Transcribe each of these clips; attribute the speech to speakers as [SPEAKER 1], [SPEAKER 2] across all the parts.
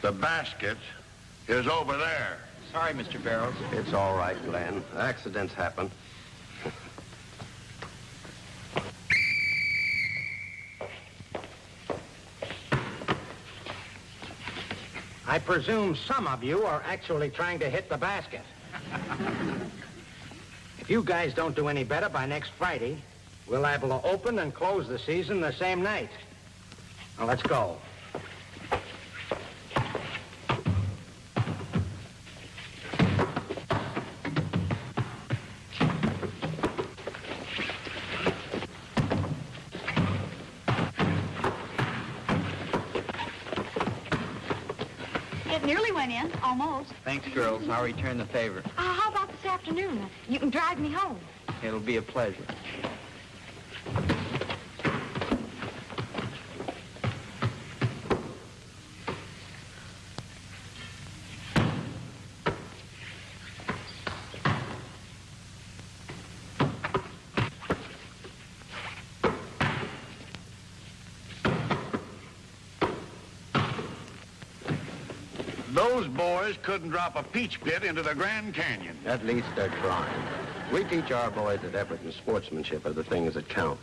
[SPEAKER 1] The basket is over there.
[SPEAKER 2] Sorry, Mr. Barrows.
[SPEAKER 3] It's all right, Glenn. Accidents happen.
[SPEAKER 4] I presume some of you are actually trying to hit the basket. If you guys don't do any better by next Friday, we'll be able to open and close the season the same night. Now, let's go.
[SPEAKER 5] It nearly went in, almost.
[SPEAKER 2] Thanks, girls. I'll return the favor.
[SPEAKER 5] How about this afternoon? You can drive me home.
[SPEAKER 2] It'll be a pleasure.
[SPEAKER 1] Those boys couldn't drop a peach pit into the Grand Canyon.
[SPEAKER 3] At least they're trying. We teach our boys that effort and sportsmanship are the things that count.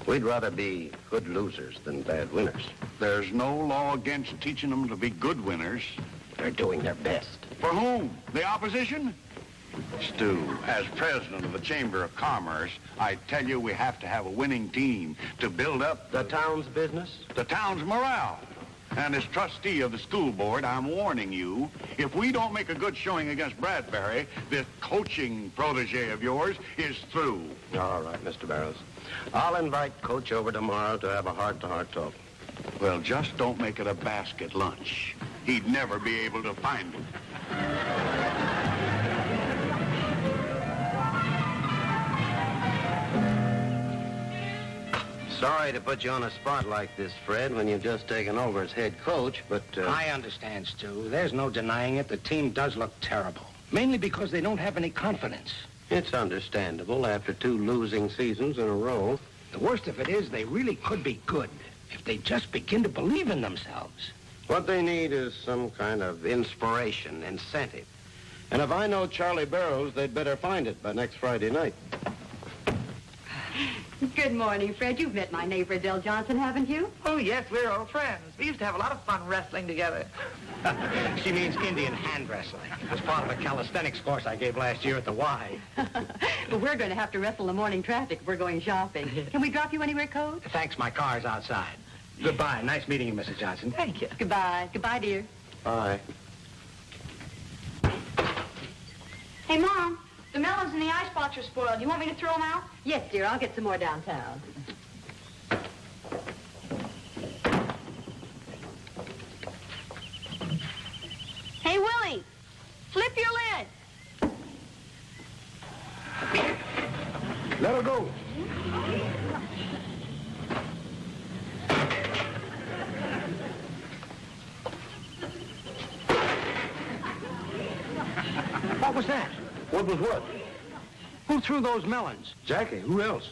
[SPEAKER 3] We'd rather be good losers than bad winners.
[SPEAKER 1] There's no law against teaching them to be good winners.
[SPEAKER 3] They're doing their best.
[SPEAKER 1] For whom? The opposition? Stu, as president of the Chamber of Commerce, I tell you we have to have a winning team to build up
[SPEAKER 3] The town's business?
[SPEAKER 1] the town's morale. And as trustee of the school board, I'm warning you, if we don't make a good showing against Bradbury, this coaching protege of yours is through.
[SPEAKER 3] All right, Mr. Barrows. I'll invite Coach over tomorrow to have a heart-to-heart talk.
[SPEAKER 1] Well, just don't make it a basket lunch. He'd never be able to find it.
[SPEAKER 3] Sorry to put you on a spot like this, Fred, when you've just taken over as head coach, but...
[SPEAKER 4] I understand, Stu. There's no denying it. The team does look terrible. Mainly because they don't have any confidence.
[SPEAKER 3] It's understandable after 2 losing seasons in a row.
[SPEAKER 4] The worst of it is they really could be good if they just begin to believe in themselves.
[SPEAKER 3] What they need is some kind of inspiration, incentive. And if I know Charlie Barrows, they'd better find it by next Friday night.
[SPEAKER 5] Good morning, Fred. You've met my neighbor, Adele Johnson, haven't you?
[SPEAKER 6] Oh, yes, we're old friends. We used to have a lot of fun wrestling together.
[SPEAKER 4] She means Indian hand wrestling. It was part of a calisthenics course I gave last year at the Y.
[SPEAKER 5] Well, we're going to have to wrestle the morning traffic if we're going shopping. Can we drop you anywhere, Coach?
[SPEAKER 4] Thanks, my car's outside. Goodbye. Nice meeting you, Mrs. Johnson.
[SPEAKER 6] Thank you.
[SPEAKER 5] Goodbye. Goodbye, dear.
[SPEAKER 3] Bye.
[SPEAKER 7] Hey, Mom, the melons and the ice box are spoiled. Do you want me to throw them out?
[SPEAKER 5] Yes, dear. I'll get some more downtown.
[SPEAKER 7] Hey, Willie, flip your lid.
[SPEAKER 4] Let her go. What was that?
[SPEAKER 3] What was what?
[SPEAKER 4] Who threw those melons?
[SPEAKER 3] Jackie. Who else?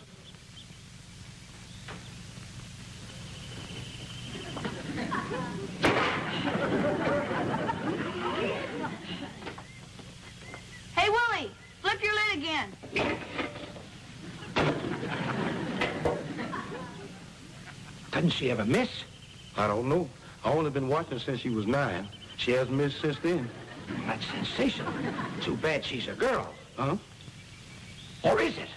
[SPEAKER 7] Hey, Willie, flip your lid again.
[SPEAKER 4] Doesn't she ever miss?
[SPEAKER 8] I don't know. I've only been watching since she was 9. She hasn't missed since then.
[SPEAKER 4] That's sensational. Too bad she's a girl.
[SPEAKER 8] Huh?
[SPEAKER 4] Or is it?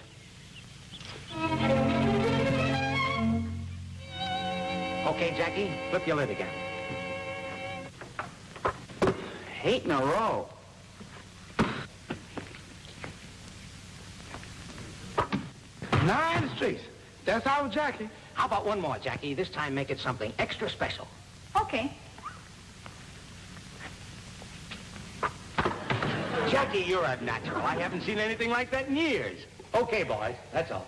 [SPEAKER 4] Okay, Jackie, flip your lid again.
[SPEAKER 2] 8 in a row.
[SPEAKER 8] Nine straight. That's our Jackie.
[SPEAKER 4] How about one more, Jackie? This time make it something extra special.
[SPEAKER 7] Okay.
[SPEAKER 4] Jackie, you're a natural. I haven't seen anything like that in years. Okay, boys, that's all.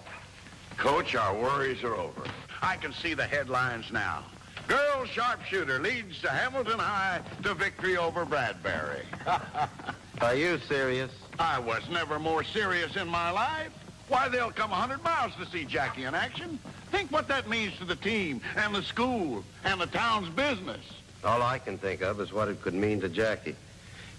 [SPEAKER 1] Coach, our worries are over. I can see the headlines now. Girl sharpshooter leads to Hamilton High to victory over Bradbury.
[SPEAKER 3] Are you serious?
[SPEAKER 1] I was never more serious in my life. Why, they'll come 100 miles to see Jackie in action. Think what that means to the team and the school and the town's business.
[SPEAKER 3] All I can think of is what it could mean to Jackie,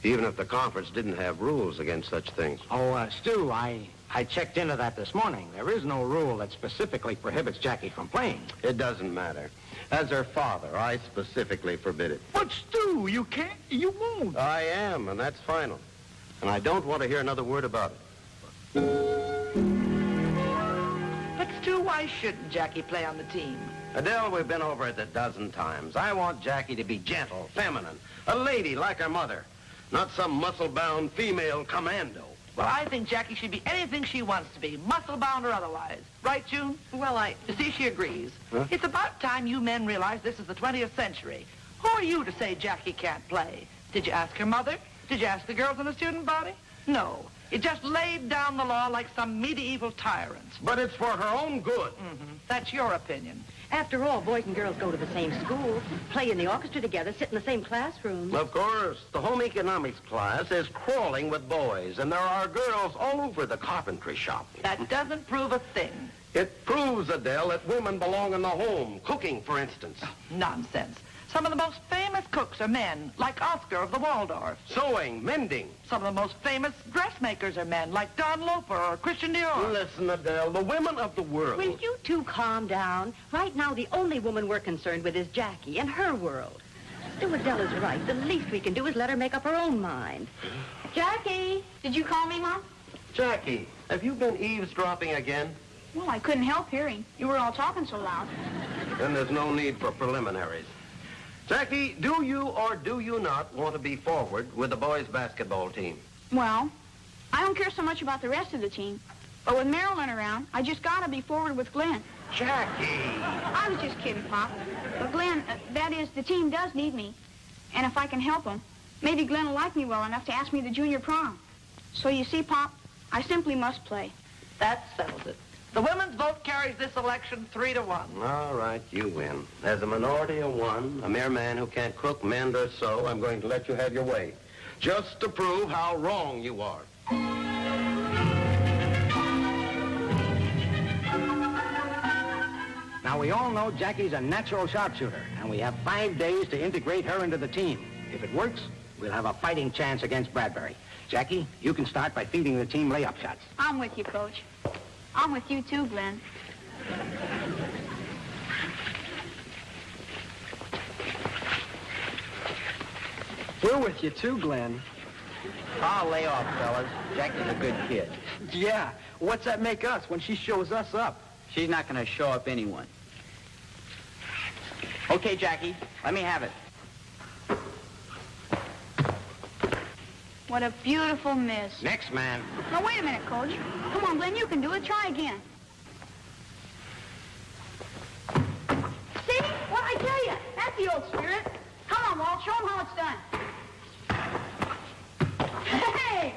[SPEAKER 3] even if the conference didn't have rules against such things.
[SPEAKER 4] Oh, Stu, I checked into that this morning. There is no rule that specifically prohibits Jackie from playing.
[SPEAKER 3] It doesn't matter. As her father, I specifically forbid it.
[SPEAKER 6] But, Stu, you can't. You won't.
[SPEAKER 3] I am, and that's final. And I don't want to hear another word about it.
[SPEAKER 6] But, Stu, why shouldn't Jackie play on the team?
[SPEAKER 3] Adele, we've been over it a dozen times. I want Jackie to be gentle, feminine, a lady like her mother, not some muscle-bound female commando.
[SPEAKER 6] Well, I think Jackie should be anything she wants to be, muscle-bound or otherwise. Right, June?
[SPEAKER 5] Well,
[SPEAKER 6] You see, she agrees.
[SPEAKER 3] Huh?
[SPEAKER 6] It's about time you men realize this is the 20th century. Who are you to say Jackie can't play? Did you ask her mother? Did you ask the girls in the student body? No. You just laid down the law like some medieval tyrants.
[SPEAKER 3] But it's for her own good.
[SPEAKER 6] That's your opinion.
[SPEAKER 5] after all, boys and girls go to the same school, play in the orchestra together, sit in the same classroom.
[SPEAKER 3] Of course, the home economics class is crawling with boys, and there are girls all over the carpentry shop.
[SPEAKER 6] That doesn't prove a thing.
[SPEAKER 3] It proves, Adele, that women belong in the home, cooking, for instance.
[SPEAKER 6] Nonsense. Some of the most famous cooks are men, like Oscar of the Waldorf.
[SPEAKER 3] Sewing, mending.
[SPEAKER 6] Some of the most famous dressmakers are men, like Don Loper or Christian Dior.
[SPEAKER 3] Listen, Adele, the women of the world.
[SPEAKER 5] Will you two calm down? Right now, the only woman we're concerned with is Jackie and her world. Stuart is right. The least we can do is let her make up her own mind.
[SPEAKER 7] Jackie, did you call me, Mom?
[SPEAKER 3] Jackie, have you been eavesdropping again?
[SPEAKER 7] Well, I couldn't help hearing. You were all talking so loud.
[SPEAKER 3] Then there's no need for preliminaries. Jackie, do you or do you not want to be forward with the boys' basketball team?
[SPEAKER 7] Well, I don't care so much about the rest of the team. But with Marilyn around, I just gotta be forward with Glenn.
[SPEAKER 3] Jackie!
[SPEAKER 7] I was just kidding, Pop. But Glenn, that is, the team does need me. And if I can help him, maybe Glenn will like me well enough to ask me to junior prom. So you see, Pop, I simply must play.
[SPEAKER 6] That settles it. The women's vote carries this election 3-1.
[SPEAKER 3] All right, you win. As a minority of one, a mere man who can't cook, mend, or sew, I'm going to let you have your way. Just to prove how wrong you are.
[SPEAKER 4] Now, we all know Jackie's a natural sharpshooter, and we have 5 days to integrate her into the team. If it works, we'll have a fighting chance against Bradbury. Jackie, you can start by feeding the team layup shots.
[SPEAKER 7] I'm with you, Coach. I'm with you too, Glenn.
[SPEAKER 2] We're with you too, Glenn. I'll lay off, fellas. Jackie's a good kid.
[SPEAKER 9] Yeah. What's that make us when she shows us up?
[SPEAKER 2] She's not going to show up anyone. Okay, Jackie, let me have it.
[SPEAKER 7] What a beautiful miss.
[SPEAKER 4] Next man.
[SPEAKER 7] Now, wait a minute, Coach. Come on, Glenn, you can do it. Try again. See? What I tell you? That's the old spirit. Come on, Walt. Show them how it's done. Hey!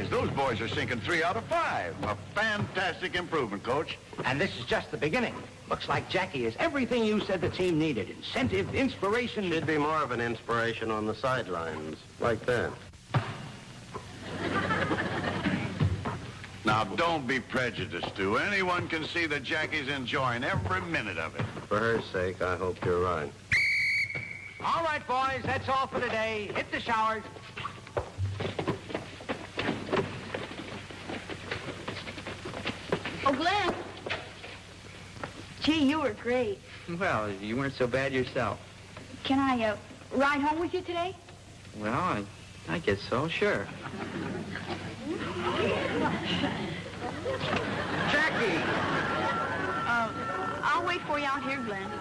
[SPEAKER 1] Those boys are sinking 3 out of 5. A fantastic improvement, Coach.
[SPEAKER 4] And this is just the beginning. Looks like Jackie is everything you said the team needed. Incentive, inspiration.
[SPEAKER 3] She'd be more of an inspiration on the sidelines, like that.
[SPEAKER 1] Now, don't be prejudiced, Stu. Anyone can see that Jackie's enjoying every minute of it.
[SPEAKER 3] For her sake, I hope you're right.
[SPEAKER 4] All right, boys, that's all for today. Hit the showers.
[SPEAKER 7] Oh, Glenn. Gee, you were great.
[SPEAKER 2] Well, you weren't so bad yourself.
[SPEAKER 7] Can I ride home with you today?
[SPEAKER 2] Well, I guess so, sure.
[SPEAKER 3] Jackie!
[SPEAKER 7] I'll wait for you out here, Glenn.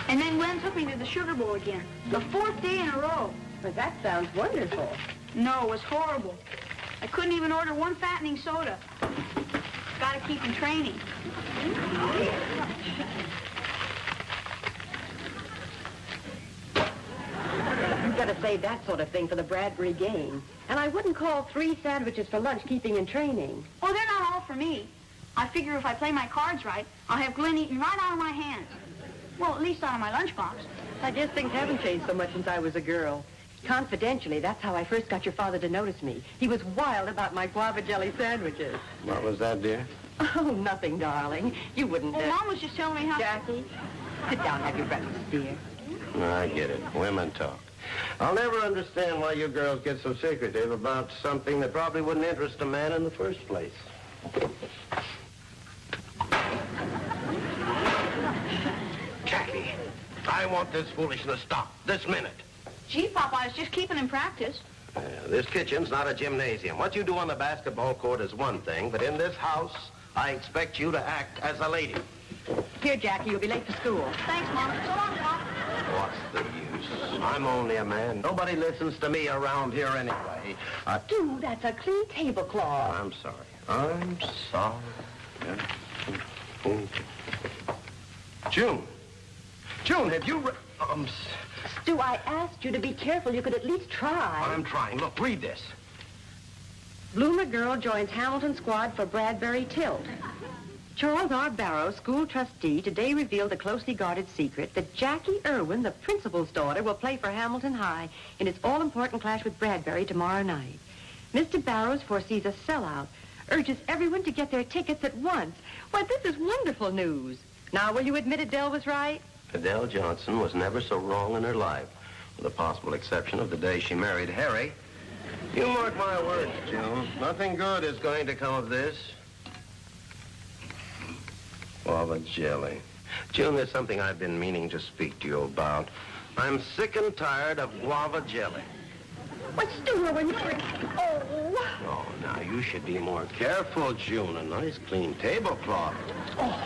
[SPEAKER 7] And then Glenn took me to the Sugar Bowl again. The 4th day in a row.
[SPEAKER 5] But that sounds wonderful.
[SPEAKER 7] No, it was horrible. I couldn't even order one fattening soda. Gotta keep in training.
[SPEAKER 5] You've got to save that sort of thing for the Bradbury game. And I wouldn't call 3 sandwiches for lunch keeping in training.
[SPEAKER 7] Oh, they're not all for me. I figure if I play my cards right, I'll have Glenn eating right out of my hands. Well, at least out of my lunchbox.
[SPEAKER 5] I guess things haven't changed so much since I was a girl. Confidentially, that's how I first got your father to notice me. He was wild about my guava jelly sandwiches.
[SPEAKER 3] What was that, dear?
[SPEAKER 5] Oh, nothing, darling. You wouldn't...
[SPEAKER 7] Well, Mom was just telling me how...
[SPEAKER 5] Jackie, sit down and have your breakfast, dear.
[SPEAKER 3] I get it. Women talk. I'll never understand why you girls get so secretive about something that probably wouldn't interest a man in the first place. Jackie, I want this foolishness stopped this minute.
[SPEAKER 7] Gee, Pop, I was just keeping in practice.
[SPEAKER 3] This kitchen's not a gymnasium. What you do on the basketball court is one thing, but in this house, I expect you to act as a lady.
[SPEAKER 5] Here, Jackie, you'll be late for school.
[SPEAKER 7] Thanks, Mom. So long, Pop.
[SPEAKER 3] What's the use? I'm only a man. Nobody listens to me around here anyway.
[SPEAKER 5] Dude, that's a clean tablecloth.
[SPEAKER 3] I'm sorry. I'm sorry. June. June, have you...
[SPEAKER 5] Stu, I asked you to be careful. You could at least try.
[SPEAKER 3] I'm trying. Look, read this.
[SPEAKER 5] Bloomer girl joins Hamilton squad for Bradbury tilt. Charles R. Barrow, school trustee, today revealed the closely guarded secret that Jackie Erwin, the principal's daughter, will play for Hamilton High in its all-important clash with Bradbury tomorrow night. Mr. Barrows foresees a sellout, urges everyone to get their tickets at once. Why, this is wonderful news. Now, will you admit Adele was right?
[SPEAKER 3] Adele Johnson was never so wrong in her life, with the possible exception of the day she married Harry. You mark my words, June. Nothing good is going to come of this. Guava jelly. June, there's something I've been meaning to speak to you about. I'm sick and tired of guava jelly.
[SPEAKER 5] What's Stuart when you were... Oh.
[SPEAKER 3] Oh, now, you should be more careful, June. A nice, clean tablecloth.
[SPEAKER 5] Oh.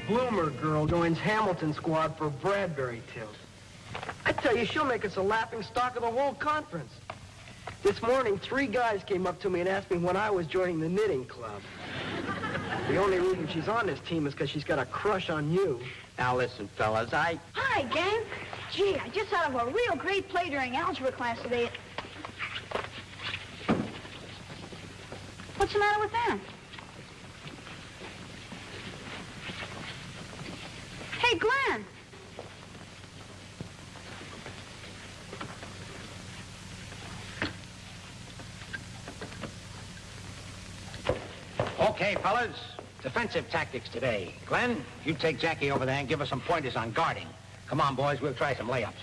[SPEAKER 2] Bloomer girl joins Hamilton squad for Bradbury tilt. I tell you, she'll make us a laughing stock of the whole conference. This morning, 3 guys came up to me and asked me when I was joining the knitting club. The only reason she's on this team is because she's got a crush on you.
[SPEAKER 4] Now listen, fellas,
[SPEAKER 7] Hi, gang. Gee, I just thought of a real great play during algebra class today. What's the matter with them? Hey, Glenn.
[SPEAKER 4] Okay, fellas. Defensive tactics today. Glenn, you take Jackie over there and give us some pointers on guarding. Come on, boys, we'll try some layups.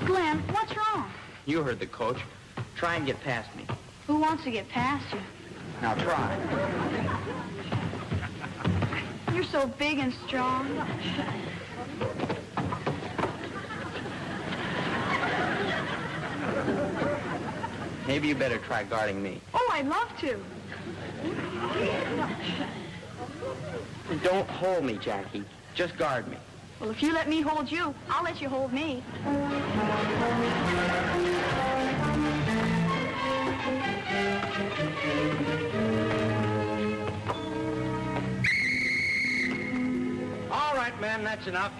[SPEAKER 7] Glenn, what's wrong?
[SPEAKER 9] You heard the coach. Try and get past me.
[SPEAKER 7] Who wants to get past you?
[SPEAKER 9] Now try.
[SPEAKER 7] You're so big and strong.
[SPEAKER 9] Maybe you better try guarding me.
[SPEAKER 7] Oh, I'd love to.
[SPEAKER 9] Don't hold me, Jackie. Just guard me.
[SPEAKER 7] Well, if you let me hold you, I'll let you hold me.
[SPEAKER 4] All right, men, that's enough.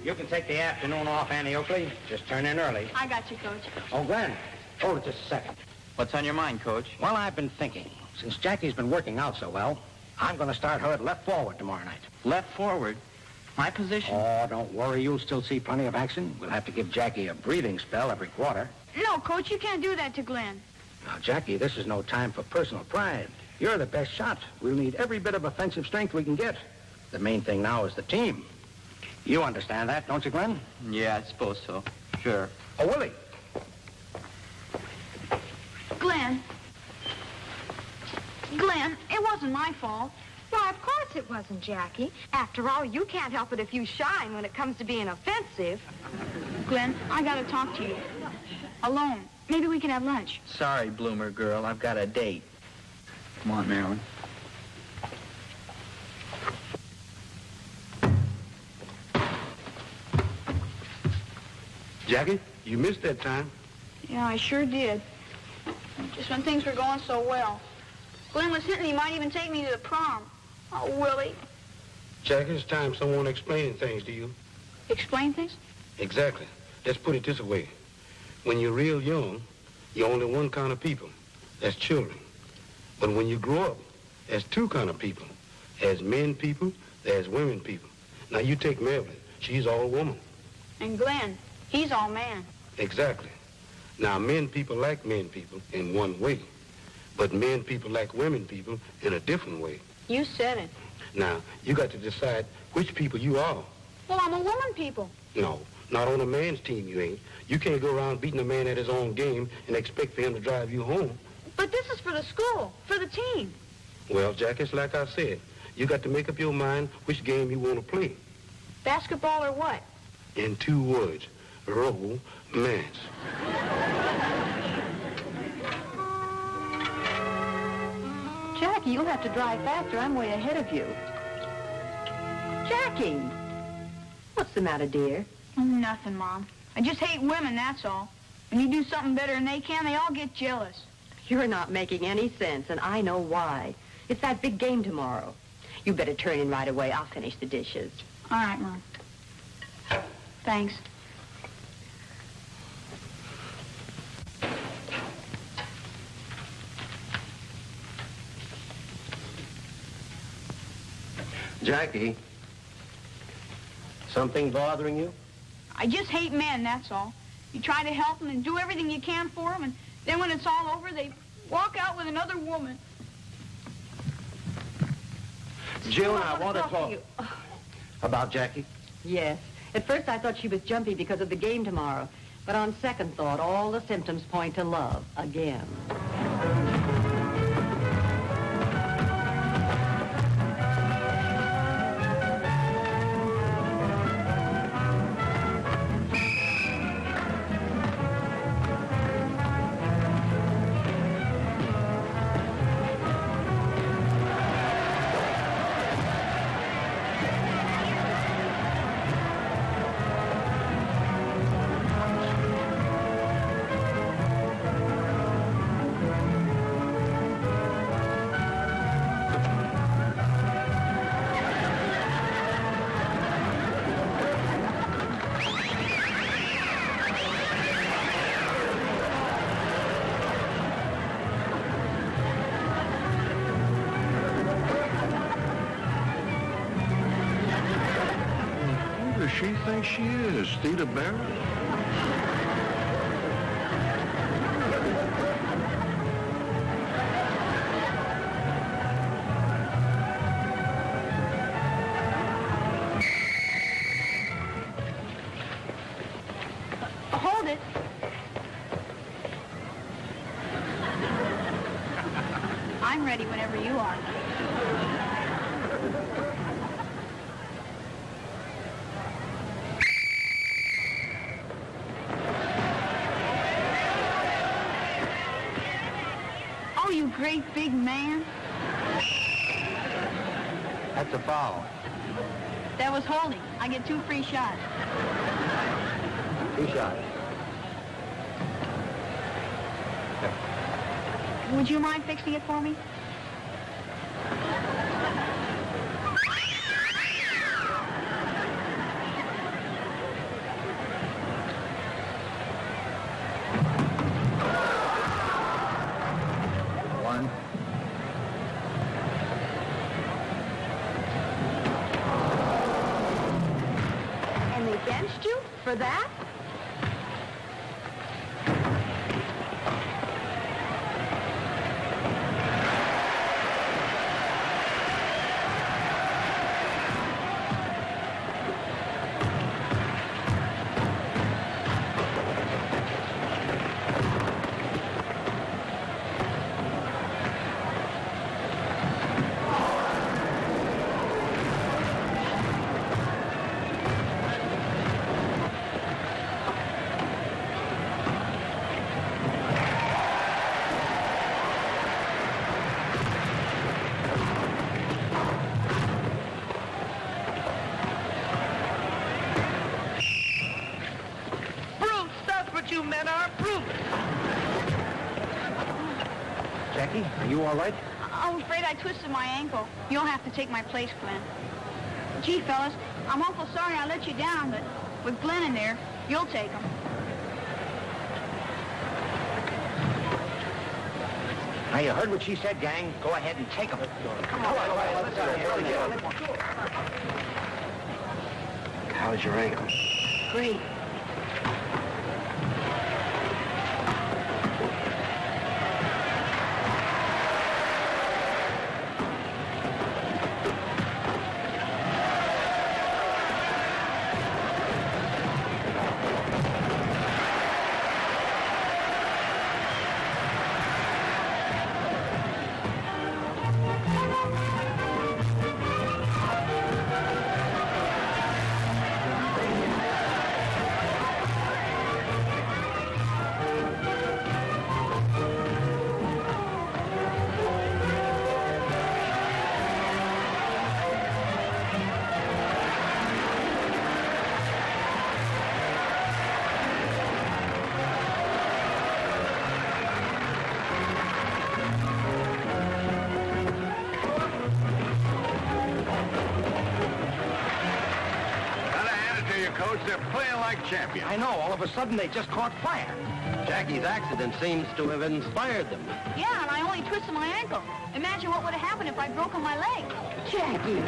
[SPEAKER 4] You can take the afternoon off, Annie Oakley. Just turn in early.
[SPEAKER 7] I got you, Coach.
[SPEAKER 4] Oh, Glenn, hold it just a second.
[SPEAKER 9] What's on your mind, Coach?
[SPEAKER 4] Well, I've been thinking. Since Jackie's been working out so well, I'm going to start her at left forward tomorrow night.
[SPEAKER 9] Left forward? My position?
[SPEAKER 4] Oh, don't worry. You'll still see plenty of action. We'll have to give Jackie a breathing spell every quarter.
[SPEAKER 7] No, Coach, you can't do that to Glenn.
[SPEAKER 4] Now, Jackie, this is no time for personal pride. You're the best shot. We'll need every bit of offensive strength we can get. The main thing now is the team. You understand that, don't you, Glenn?
[SPEAKER 9] Yeah, I suppose so. Sure.
[SPEAKER 4] Oh, Willie.
[SPEAKER 7] Glenn. Glenn, it wasn't my fault.
[SPEAKER 5] Why, of course it wasn't, Jackie. After all, you can't help it if you shine when it comes to being offensive.
[SPEAKER 7] Glenn, I gotta talk to you. Alone. Maybe we can have lunch.
[SPEAKER 9] Sorry, Bloomer girl. I've got a date. Come on, Marilyn.
[SPEAKER 8] Jackie, you missed that time.
[SPEAKER 7] Yeah, I sure did. Just when things were going so well. Glenn was hinting he might even take me to the prom. Oh, Willie.
[SPEAKER 8] Jackie, it's time someone explaining things to you.
[SPEAKER 7] Explain things?
[SPEAKER 8] Exactly. Let's put it this way. When you're real young, you're only one kind of people. That's children. But when you grow up, there's two kind of people. There's men people, there's women people. Now you take Marilyn. She's all woman.
[SPEAKER 7] And Glenn, he's all man.
[SPEAKER 8] Exactly. Now men people like men people in one way. But men people like women people in a different way.
[SPEAKER 7] You said it.
[SPEAKER 8] Now, you got to decide which people you are.
[SPEAKER 7] Well, I'm a woman people.
[SPEAKER 8] No, not on a man's team you ain't. You can't go around beating a man at his own game and expect for him to drive you home.
[SPEAKER 7] But this is for the school, for the team.
[SPEAKER 8] Well, Jack, it's like I said. You got to make up your mind which game you want to play.
[SPEAKER 7] Basketball or what?
[SPEAKER 8] In 2 words, romance.
[SPEAKER 5] Jackie, you'll have to drive faster. I'm way ahead of you. Jackie! What's the matter, dear?
[SPEAKER 7] Oh, nothing, Mom. I just hate women, that's all. When you do something better than they can, they all get jealous.
[SPEAKER 5] You're not making any sense, and I know why. It's that big game tomorrow. You better turn in right away. I'll finish the dishes.
[SPEAKER 7] All right, Mom. Thanks.
[SPEAKER 3] Jackie, something bothering you?
[SPEAKER 7] I just hate men, that's all. You try to help them and do everything you can for them, and then when it's all over, they walk out with another woman.
[SPEAKER 3] Jill, I want to talk
[SPEAKER 5] you.
[SPEAKER 3] about Jackie.
[SPEAKER 5] Yes. At first I thought she was jumpy because of the game tomorrow. But on second thought, all the symptoms point to love again.
[SPEAKER 1] She thinks she is, Theta Barrett.
[SPEAKER 7] Hold it. I'm ready whenever you are. You great big man.
[SPEAKER 8] That's a foul.
[SPEAKER 7] That was holding. I get 2 free shots.
[SPEAKER 8] 2 shots.
[SPEAKER 7] Would you mind fixing it for me?
[SPEAKER 5] Against you for that?
[SPEAKER 6] what you men are, prove it.
[SPEAKER 4] Jackie, are you all right?
[SPEAKER 7] I'm afraid I twisted my ankle. You'll have to take my place, Glenn. Gee, fellas, I'm awful sorry I let you down, but with Glenn in there, you'll take him.
[SPEAKER 4] Now, you heard what she said, gang. Go ahead and take him. Come on, let's go.
[SPEAKER 3] How's your ankle?
[SPEAKER 5] Great.
[SPEAKER 1] They're playing like champions.
[SPEAKER 4] I know. All of a sudden, they just caught fire.
[SPEAKER 3] Jackie's accident seems to have inspired them.
[SPEAKER 7] Yeah, and I only twisted my ankle. Imagine what would have happened if I'd broken my leg.
[SPEAKER 5] Jackie.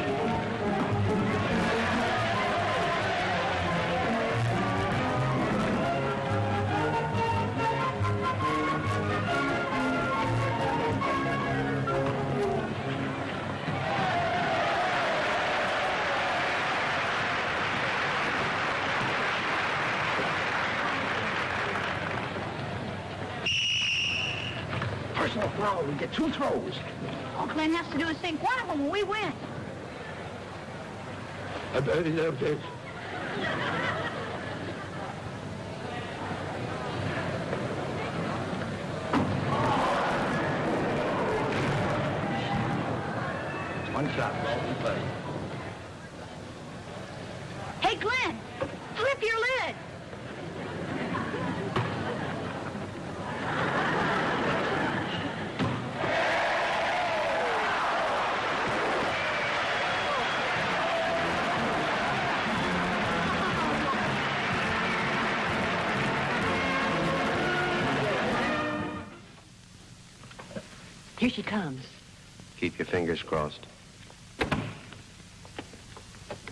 [SPEAKER 4] Personal foul. We get 2 throws.
[SPEAKER 7] All Glenn has to do is sink one of them and we win.
[SPEAKER 4] One shot, ball, play.
[SPEAKER 7] Hey, Glenn, flip your lid.
[SPEAKER 5] Here she comes.
[SPEAKER 3] Keep your fingers crossed.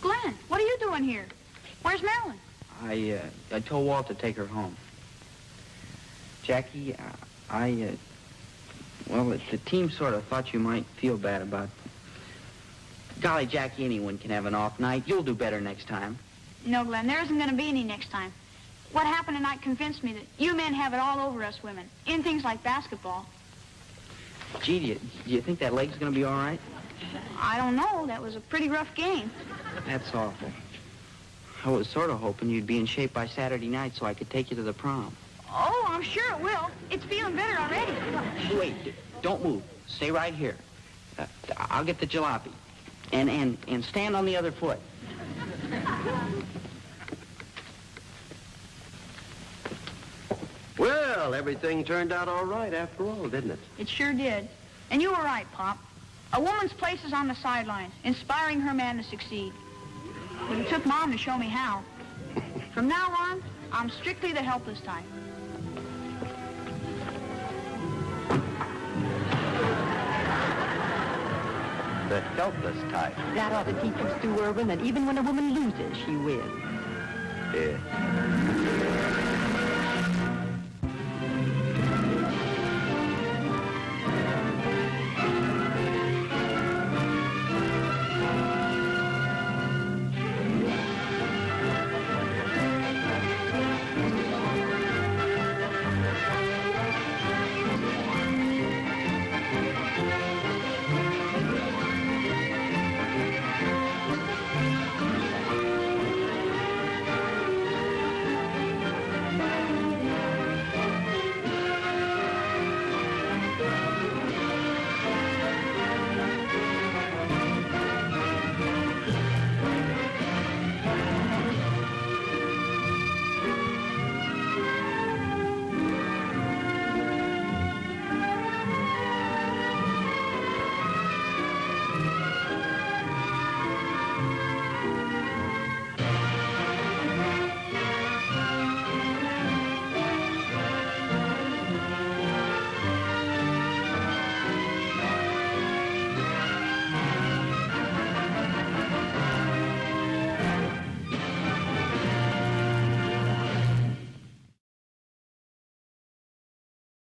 [SPEAKER 7] Glenn, what are you doing here? Where's Marilyn?
[SPEAKER 9] I told Walt to take her home. Jackie, well, the team sort of thought you might feel bad about... Golly, Jackie, anyone can have an off night. You'll do better next time.
[SPEAKER 7] No, Glenn, there isn't going to be any next time. What happened tonight convinced me that you men have it all over us women, in things like basketball.
[SPEAKER 9] Gee, do you think that leg's going to be all right?
[SPEAKER 7] I don't know. That was a pretty rough game.
[SPEAKER 9] That's awful. I was sort of hoping you'd be in shape by Saturday night so I could take you to the prom.
[SPEAKER 7] Oh, I'm sure it will. It's feeling better already.
[SPEAKER 9] Wait, don't move. Stay right here. I'll get the jalopy. And stand on the other foot.
[SPEAKER 3] Well, everything turned out all right after all, didn't it?
[SPEAKER 7] It sure did. And you were right, Pop. A woman's place is on the sidelines, inspiring her man to succeed. But it took Mom to show me how. From now on, I'm strictly the helpless type.
[SPEAKER 3] The helpless type.
[SPEAKER 5] That ought to teach you, Stu Erwin, that even when a woman loses, she wins.
[SPEAKER 3] Yeah.